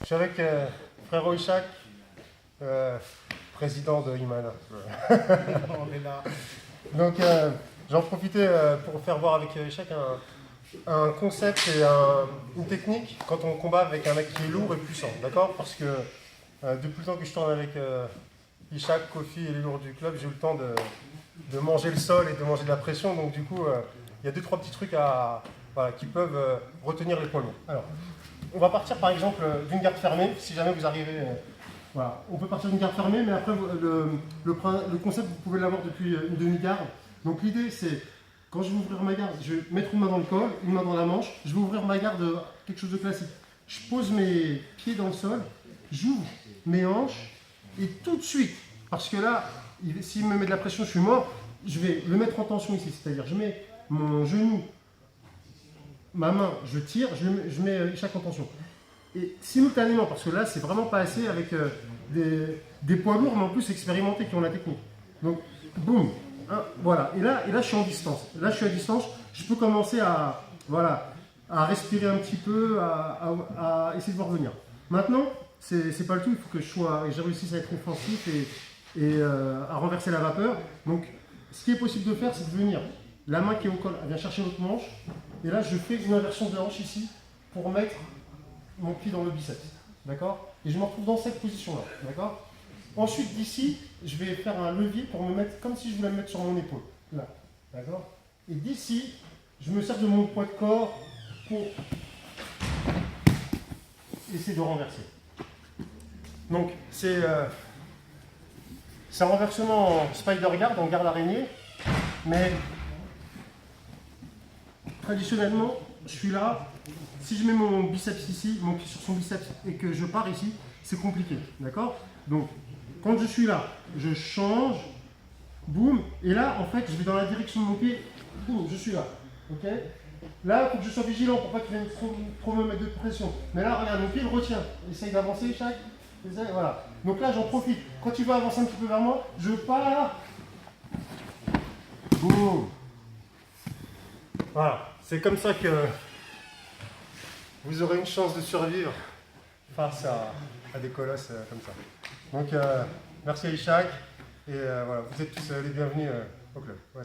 Je suis avec frérot Ishak, président de Imana. On est là. Donc j'en profitais pour faire voir avec Ishak un concept et une technique quand on combat avec un mec qui est lourd et puissant, d'accord? Parce que depuis le temps que je tourne avec Ishak, Kofi et les lourds du club, j'ai eu le temps de manger le sol et de manger de la pression, donc du coup il y a 2-3 petits trucs qui peuvent retenir les poids lourds. Alors, on va partir par exemple d'une garde fermée, si jamais vous arrivez. Voilà. On peut partir d'une garde fermée, mais après le concept, vous pouvez l'avoir depuis une demi-garde. Donc l'idée c'est, quand je vais ouvrir ma garde, je vais mettre une main dans le col, une main dans la manche, je vais ouvrir ma garde, quelque chose de classique. Je pose mes pieds dans le sol, j'ouvre mes hanches, et tout de suite, parce que là, s'il me met de la pression, je suis mort, je vais le mettre en tension ici, c'est-à-dire je mets mon genou, ma main, je tire, je mets chaque en tension. Et simultanément, parce que là, c'est vraiment pas assez avec des poids lourds, mais en plus expérimentés qui ont la technique. Donc, boum, hein, voilà. Et là, je suis en distance. Là, je suis à distance. Je peux commencer à respirer un petit peu, à essayer de voir venir. Maintenant, c'est pas le tout. Il faut que j'ai réussisse à être offensif et à renverser la vapeur. Donc, ce qui est possible de faire, c'est de venir. La main qui est au col, elle vient chercher votre manche. Et là, je fais une inversion de hanche ici pour mettre mon pied dans le biceps. D'accord? Et je me retrouve dans cette position-là. D'accord? Ensuite, d'ici, je vais faire un levier pour me mettre comme si je voulais me mettre sur mon épaule. Là. D'accord? Et d'ici, je me sers de mon poids de corps pour essayer de renverser. Donc, c'est un renversement en spider guard, en garde araignée, mais traditionnellement, je suis là. Si je mets mon biceps ici, mon pied sur son biceps et que je pars ici, c'est compliqué. D'accord? Donc, quand je suis là, je change, boum, et là, en fait, je vais dans la direction de mon pied, boum, je suis là. Ok? Là, il faut que je sois vigilant pour pas qu'il vienne trop me mettre de pression. Mais là, regarde, mon pied le retient. Essaye d'avancer, chaque. Voilà. Donc là, j'en profite. Quand il va avancer un petit peu vers moi, je pars. Boum. Voilà. C'est comme ça que vous aurez une chance de survivre face à des colosses comme ça. Donc, merci à Ishak. Et voilà, vous êtes tous les bienvenus au club. Ouais.